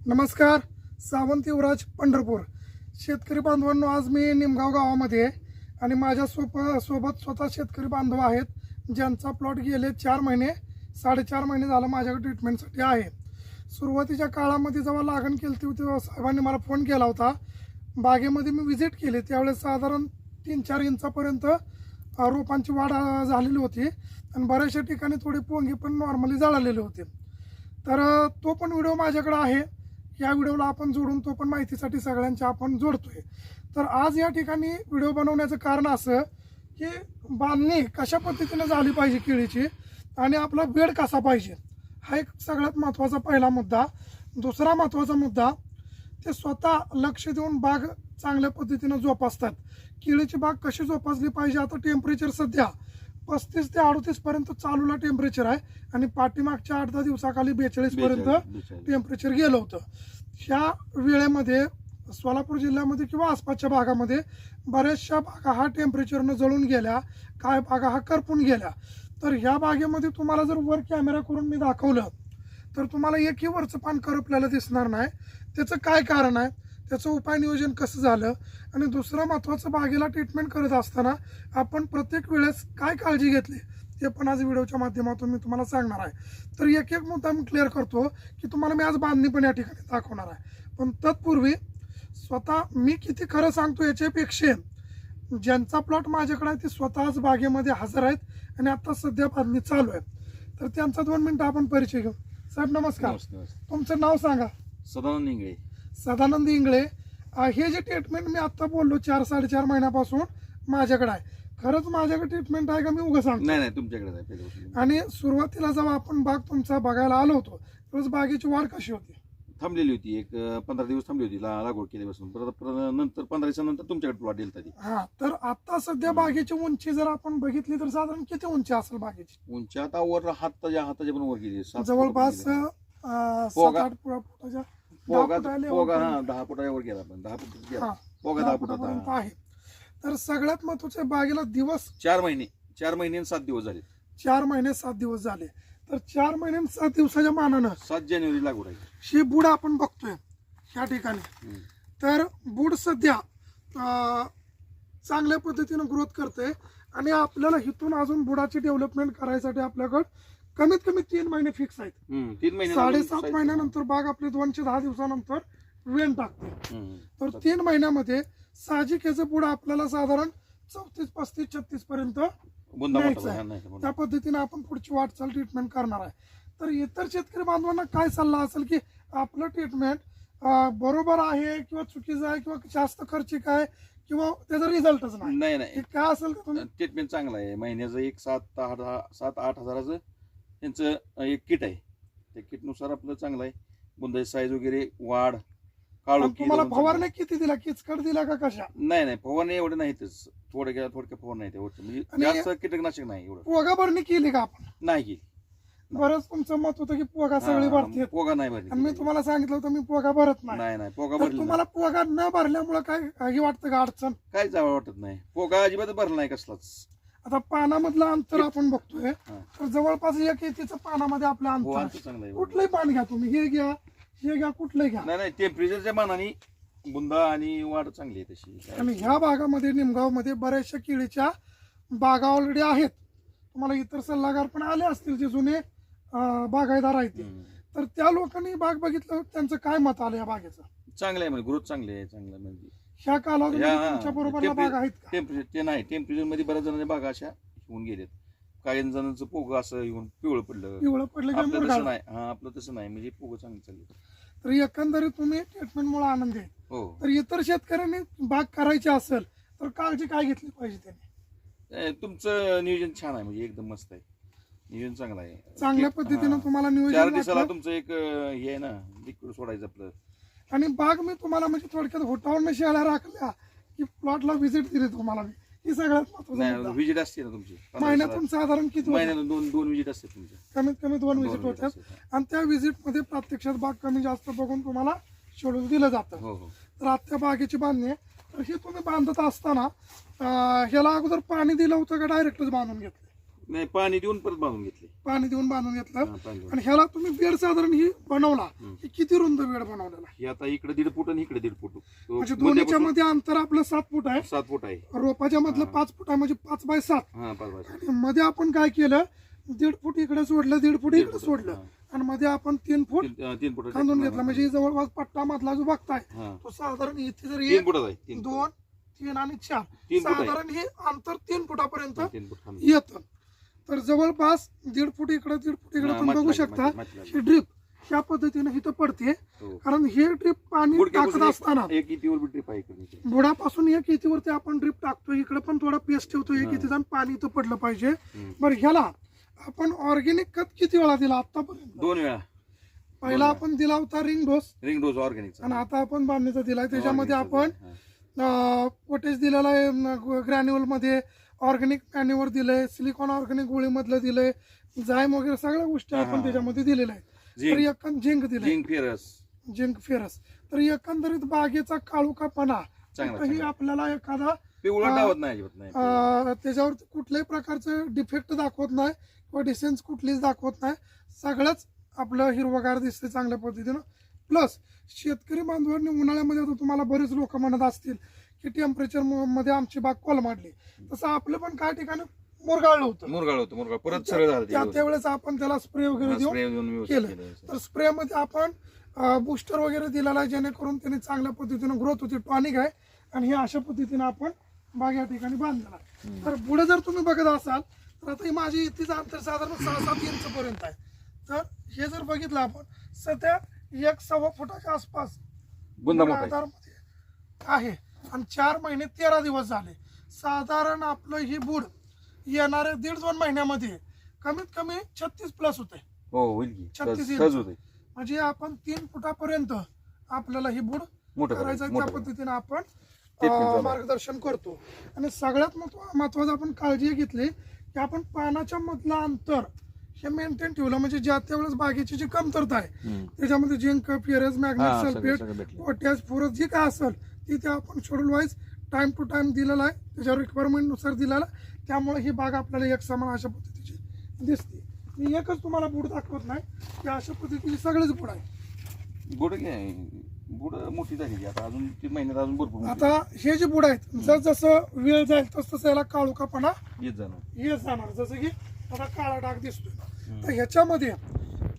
नमस्कार. सावंत युवराज, पंढरपूर. शेतकरी बांधवांनो, आज मी निमगाव गावामध्ये आहे आणि माझ्या सोबत स्वतः शेतकरी बांधव आहेत ज्यांचा प्लॉट गेले 4 महिने 4.5 महिने झालं माझ्याकडे ट्रीटमेंटसाठी आहे. सुरुवातीच्या काळामध्ये जेव्हा लागण केली होती तेव्हा साहेबांनी मला फोन केला होता. बागेमध्ये मी व्हिजिट केली, त्यावेळेस साधारण 3-4 इंचापर्यंत रोपांची वाढ झालेली होती आणि बऱ्याचशा ठिकाणी थोडी पोंगी पण नॉर्मली जळालेली होती. तर तो पण व्हिडिओ माझ्याकडे आहे. या व्हिडिओला आपण जोडून तो पण माहितीसाठी सगळ्यांच्या आपण जोडतोय. तर आज या ठिकाणी व्हिडिओ बनवण्याचं कारण असं की बांधणी कशा पद्धतीने झाली पाहिजे केळीची आणि आपला वेळ कसा पाहिजे, हा एक सगळ्यात महत्त्वाचा पहिला मुद्दा. दुसरा महत्त्वाचा मुद्दा, ते स्वतः लक्ष देऊन बाग चांगल्या पद्धतीने जोपासतात. केळीची बाग कशी जोपासली पाहिजे, आता टेम्परेचर सध्या 35 ते 38 पर्यंत चालूला टेम्परेचर आहे आणि पाठीमागच्या 8-10 दिवसाखाली 42 पर्यंत टेम्परेचर गेलं होतं. ह्या वेळेमध्ये सोलापूर जिल्ह्यामध्ये किंवा आसपासच्या भागामध्ये बऱ्याचशा बागा हा टेम्परेचरनं जळून गेल्या, काय बागा हा करपून गेल्या. तर ह्या बागेमध्ये तुम्हाला जर वर कॅमेरा करून मी दाखवलं तर तुम्हाला एकही वरचं पान करपल्याला दिसणार नाही. त्याचं काय कारण आहे, त्याचं उपाय नियोजन कसं झालं आणि दुसरं महत्त्वाचं, बागेला ट्रीटमेंट करत असताना आपण प्रत्येक वेळेस काय काळजी घेतली ते पण आज व्हिडिओच्या माध्यमातून मी तुम्हाला सांगणार आहे. तर एक एक मुद्दा मी क्लिअर करतो की तुम्हाला मी आज बांधणी पण या ठिकाणी दाखवणार आहे. पण तत्पूर्वी स्वतः मी किती खरं सांगतो याच्यापेक्षा ज्यांचा प्लॉट माझ्याकडे आहे ते स्वतःच बागेमध्ये हजर आहेत आणि आता सध्या बांधणी चालू आहे. तर त्यांचा 2 मिनिटं आपण परिचय घेऊ. साहेब नमस्कार. तुमचं नाव सांगा. सदानंद इंगळे. सदानंद इंगळे. हे जे ट्रीटमेंट मी आता बोललो 4-4.5 महिन्यापासून माझ्याकडे आहे, खरंच माझ्याकडे ट्रीटमेंट आहे का मी उगाच सांगतो? नाही तुमच्याकडे आहे. आणि सुरुवातीला जेव्हा आपण बाग तुमचा बघायला आलो होतो रोज बागेची वाढ कशी होती? थांबलेली होती, एक 15 दिवस थांबली होती लागवड केल्यापासून. परत नंतर 15 दिवसानंतर तुमच्याकडे प्लॉट दिलता ती. हा, तर आता सध्या बागेची उंची जर आपण बघितली तर साधारण किती उंची असेल बागेची? उंची आता वर हाताच्या पण वर गेली, जवळपास 7-8 फुटाच्या 10 फुटाच्या वर गेला. पण 10 फुट गेला, पोगा 10 फुटापर्यंत आहे. तर सगळ्यात महत्वाचे, बागेला दिवस 4 महिने आणि 7 दिवस झाले. 4 महिने 7 दिवस झाले. तर 4 महिने आणि 7 दिवसाच्या मानानं 7 जानेवारी लागवड आहे. ही बुड आपण बघतोय ह्या ठिकाणी. तर बुड सध्या चांगल्या पद्धतीनं ग्रोथ करते आणि आपल्याला इथून अजून बुडाची डेव्हलपमेंट करायसाठी आपल्याकडे कमीत कमी 3 महिने फिक्स आहेत. 3 महिने 7.5 महिन्यानंतर बाग आपली 210 दिवसानंतर वेण टाकते. तर 3 महिन्यामध्ये साहजिक याचं बुड आपल्याला साधारण 34, 35, 36 पर्यंत न्यायचं आहे. त्या पद्धतीने आपण पुढची वाटचाल ट्रीटमेंट करणार आहे. तर इतर शेतकरी बांधवांना काय सल्ला असेल की आपलं ट्रीटमेंट बरोबर आहे किंवा चुकीचं आहे किंवा जास्त खर्चिक आहे किंवा त्याचा रिझल्टच नाही, काय असेल का? ट्रीटमेंट चांगलं आहे. महिन्याचं एक 7-8 हजाराचं त्यांचं एक किट आहे. त्या किटनुसार आपलं चांगलं आहे. बुंदाची साईज वगैरे, वाढ, काळू. तुम्हाला फवारणी किती दिला, किचकट दिला का कशा? नाही फवारणी एवढं नाहीतच, थोडक्या फवारणी नाही तेवढं, म्हणजे जास्त कीटकनाशक नाही एवढं. पोगा भरणी केली का आपण? नाही की. बरंच तुमचं मत होतं की पोगा सगळी भरते. पोगा नाही भरली आणि मी तुम्हाला सांगितलं होतं मी पोगा भरत नाही पोगा तर भरली. तुम्हाला पोगा न भरल्यामुळे काय हे वाटतं का अडचण? काय जावं वाटत नाही. पोगा अजिबात भरला नाही कसलाच. आता पानामधलं अंतर आपण बघतोय तर जवळपास 1 इंचीचं पानामध्ये आपलं अंतर. चांगलं आहे. कुठलंही पान घ्या तुम्ही, हे घ्या कुठलंही घ्या. नाही टेम्परेचरच्या मानाने बुंदा आणि वाढ चांगली आहे तशी. आणि ह्या भागामध्ये निमगाव मध्ये बऱ्याचशा केळीच्या बागा ऑलरेडी आहेत. तुम्हाला इतर सल्लागार पण आले असतील जे जुने बागायदार आहेत, तर त्या लोकांनी बाग बघितलं, त्यांचं काय मत आलं या बागेचं? चांगलं आहे म्हणजे, ग्रोथ चांगली आहे. चांगलं म्हणजे ह्या कालावधीमध्ये तुमच्या बरोबर बाग आहेत का? टेम्परेचर ते नाही, टेम्परेचर मध्ये बऱ्याच जणांच्या बागा अशा होऊन गेलेत. काही जणांचं पोग असं येऊन पिवळं पडलं. आपलं तसं नाही. आपलं तसं नाही, म्हणजे पोग चांगली चालली. तर एकंदरीत तुम्ही ट्रीटमेंटमुळे आनंदी आहे. हो. तर इतर शेतकऱ्यांनी बाग करायची असेल तर काळजी काय घेतली पाहिजे त्यांनी? तुमचं नियोजन छान आहे, म्हणजे एकदम मस्त आहे. नियोजन चांगलं आहे. चांगल्या पद्धतीनं तुम्हाला 4 नियोजन दिवसाला वाटलं. तुमचं एक हे आहे ना, लिक्विड सोडायचं आपलं. आणि बाग मी तुम्हाला म्हणजे थोडक्यात होटावरून शेळ्या राखल्या की प्लॉटला व्हिजिट दिली तुम्हाला मी, ही सगळ्यात महत्वाचं. व्हिजिट असते ना तुमची महिन्यातून साधारण किती? महिन्यातून 2 व्हिजिट असते तुमच्या. कमीत कमी 2 व्हिजिट होतात आणि त्या व्हिजिट मध्ये प्रत्यक्षात बाग कमी जास्त बघून तुम्हाला शेड्यूल दिलं जातं. हो. तर आत्या बागेची बांधणी आहे. तर ही तुम्ही बांधत असताना ह्याला अगोदर पाणी दिलं होतं का डायरेक्टच बांधून घेतलं? नाही, पाणी देऊन परत बांधून घेतले. पाणी देऊन बांधून घेतलं. हा, पाणी देऊन. आणि ह्याला तुम्ही बेड साधारण ही बनवला, ही किती रुंद बेड बनवलेला? हे आता इकडे 1.5 फूट आणि इकडे 1.5 फूट. म्हणजे दोन्हीच्या मध्ये अंतर आपलं 7 फूट आहे. 7 फूट आहे. रोपाच्या मधलं 5 फूट आहे, म्हणजे 5 बाय 7. हा, 5 बाय 7. आणि मध्ये आपण काय केलं, 1.5 फूट इकडे सोडलं, 1.5 फूट इकडे सोडलं, आणि मध्ये आपण 3 फूट 3 फूट खांदून घेतला. म्हणजे जवळपास पट्टा मधला जो बघताय हा, तो साधारण इथे जर 3 फुटाचा आहे. 3 2, 3 आणि 4 3 फूट आहे. साधारण हे अंतर 3 फुटापर्यंत 3 फूट खांदून. येतं. तर जवळपास 1.5 फूट इकडे 1.5 फूट इकडे हा, पण बघू माती शकता. लागली, माती लागली. ही ड्रीप ह्या पद्धतीने इथं पडते. हो. कारण हे ड्रीप पाणी गुडघ्यापासून टाकत असताना एक इतीवर बी ड्रीप आहे इकडे. बुडापासून एक इथेवरती आपण ड्रीप टाकतो, इकडे पण थोडा पेस्ट ठेवतो, एक इथे जाऊन पाणी इथं पडलं पाहिजे. बरं, ह्याला आपण ऑर्गॅनिक खत किती वेळा दिला आतापर्यंत? 2 वेळा. पहिला आपण दिला होता ring dose, ring dose organic. आणि आता आपण बांधणीचा दिलाय. त्याच्यामध्ये आपण पोटॅश दिलेला आहे, ग्रॅन्युअल मध्ये ऑर्गॅनिक मॅन्युअर दिलंय, सिलिकॉन ऑर्गॅनिक गोळीमधलं दिलंय, जायम वगैरे सगळ्या गोष्टी आपण त्याच्यामध्ये दिलेल्या आहेत. तर झिंक दिलंय, झिंक फेरस. Zinc ferrous. तर एकंदरीत बागेचा काळोखापणा कुठेही आपल्याला एखादा पिवळं डावत नाही, अजिबात नाही. त्याच्यावरती कुठल्याही प्रकारचं डिफेक्ट दाखवत नाही किंवा डिसेन्स कुठलीच दाखवत नाही. सगळंच आपलं हिरवगार दिसते चांगल्या पद्धतीनं. प्लस शेतकरी बांधवांनी उन्हाळ्यामध्ये, आता तुम्हाला बरेच लोक म्हणत असतील की टेम्परेचर मध्ये आमची बाग कोलमाडली, तसं आपलं पण काही ठिकाणी मुरगाळलं होतं. मुरगाळ परत सरळ झालं. त्यावेळेस आपण त्याला स्प्रे वगैरे देऊन केलं. तर स्प्रे मध्ये आपण बुस्टर वगैरे दिलेला आहे, जेणेकरून त्याने चांगल्या पद्धतीने ग्रोथ होती. टॉनिक आहे, आणि हे अशा पद्धतीने आपण बाग या ठिकाणी बांधलेला आहे. तर पुढे जर तुम्ही बघत असाल तर आता ही माझी इथेच अंतर साधारण 6-7 इंच पर्यंत आहे. तर हे जर बघितलं आपण सध्या 1.25 फुटाच्या आसपास आधारमध्ये आहे, आणि 4 महिने 13 दिवस झाले. साधारण आपलं ही बुड येणाऱ्या 1.5-2 महिन्यामध्ये कमीत कमी 36 प्लस होते. हो, होईल की 36 सहज होते. म्हणजे आपण 3 फुटापर्यंत आपल्याला ही बुड मोठं करायचं, करायचं, त्या पद्धतीने आपण मोठं. मार्गदर्शन करतो. आणि सगळ्यात महत्वाचं आपण काळजी घेतली की आपण पानाच्या मधलं अंतर हे मेंटेन ठेवलं. म्हणजे ज्या त्यावेळेस बागेची जी कमतरता आहे त्याच्यामध्ये zinc, ferrous, magnesium sulphate, potash, phosphorus जी काय असेल ती ते आपण schedule wise time to time दिलेला आहे, त्याच्या रिक्वायरमेंट नुसार दिलेला. त्यामुळे ही बाग आपल्याला एक समान अशा पद्धतीची दिसते. मी एकच तुम्हाला बुड दाखवत नाही की अशा पद्धतीची सगळेच बुड आहे. बुड मोठी झाली आता, अजून 3 महिन्यात अजून भरपूर. आता हे जे बुड आहेत जसं वेळ जाईल तसं याला काळोखापणा येत जाणार. येत जाणार. जसं की आता काळा डाग दिसतोय. तर ह्याच्यामध्ये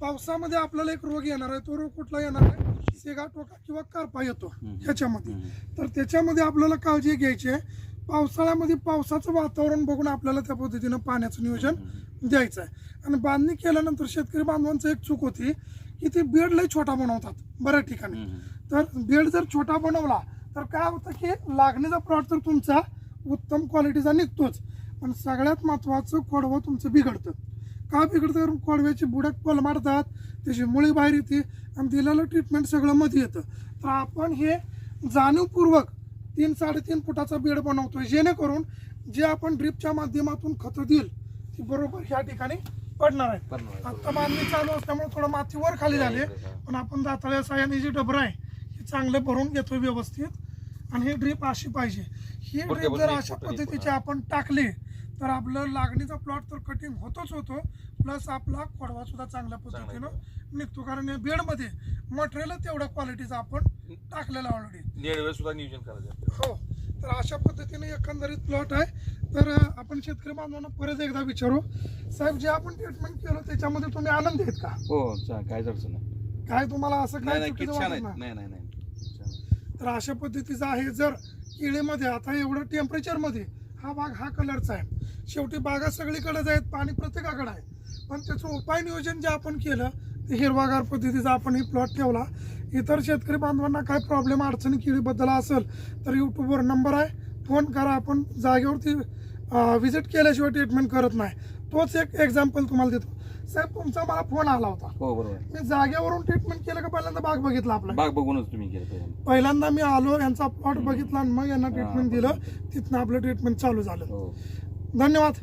पावसामध्ये आपल्याला एक रोग येणार आहे. तो रोग कुठला येणार आहे? सेगाटोका किंवा करपा येतो ह्याच्यामध्ये. तर त्याच्यामध्ये आपल्याला काळजी घ्यायची आहे. पावसाळ्यामध्ये पावसाचं वातावरण बघून आपल्याला त्या पद्धतीनं पाण्याचं नियोजन द्यायचं आहे. आणि बांधणी केल्यानंतर शेतकरी बांधवांचं एक चूक होती की ते बेड लय छोटा बनवतात बऱ्याच ठिकाणी. तर बेड जर छोटा बनवला तर काय होतं की लागणीचा प्लॉट तर तुमचा उत्तम क्वालिटीचा निघतोच, पण सगळ्यात महत्वाचं खोडवं तुमचं बिघडतं. का बिघडतं? कारण खोडव्याची बुडक कोलमाडतात, त्याची मुळी बाहेर येते, आणि दिलेलं ट्रीटमेंट सगळं मध्ये येतं. तर आपण हे जाणीवपूर्वक 3-3.5 फुटाचा बेड बनवतोय, जेणेकरून जे आपण ड्रिपच्या माध्यमातून खतं देईल ती बरोबर ह्या ठिकाणी पडणार आहे. आता बांधणी चालू असल्यामुळे थोडं माती वर खाली झाली, पण आपण दाताळ्या साह्याने जे डबरं आहे हे चांगलं भरून घेतोय व्यवस्थित. आणि ही ड्रीप अशी पाहिजे. ही ड्रीप जर अशा पद्धतीची आपण टाकली तर आपलं लागणीचा प्लॉट तर कटिंग होतोच होतो, प्लस आपला खोडवा सुद्धा चांगल्या पद्धतीनं निघतो. कारण या बेडमध्ये मटेरियल तेवढ्या क्वालिटीचं आपण टाकलेलं ऑलरेडी सुद्धा नियोजन करायचं. हो. तर अशा पद्धतीने एकंदरीत प्लॉट आहे. तर आपण शेतकरी बांधवांना परत एकदा विचारू, साहेब जे आपण ट्रीटमेंट केलं त्याच्यामध्ये तुम्ही आनंद आहेत का? हो, काय अडचण नाही. काय तुम्हाला असं काय किती छान आहे. नाही. तर अशा पद्धतीचं आहे. जर केळीमध्ये आता एवढं टेम्परेचरमध्ये हा बाग हा कलरचा आहे. शेवटी बागा सगळीकडेच आहेत, पाणी प्रत्येकाकडे आहे, पण त्याचं उपाय नियोजन जे आपण केलं ते हिरवागार पद्धतीचा आपण ही प्लॉट ठेवला. इतर शेतकरी बांधवांना काय प्रॉब्लेम अडचणी केळीबद्दल असेल तर यूट्यूबवर नंबर आहे, फोन करा. आपण जागेवरती व्हिजिट केल्याशिवाय ट्रीटमेंट करत नाही. तोच एक एक्झाम्पल तुम्हाला देतो. साहेब तुमचा मला फोन आला होता. हो बरोबर. मी जागेवरून ट्रीटमेंट केलं का पहिल्यांदा बाग बघितला आपला? बाग बघूनच तुम्ही केलं. पहिल्यांदा मी आलो, यांचा प्लॉट बघितला आणि मग यांना ट्रीटमेंट दिलं. तिथनं आपलं ट्रीटमेंट चालू झालं. धन्यवाद.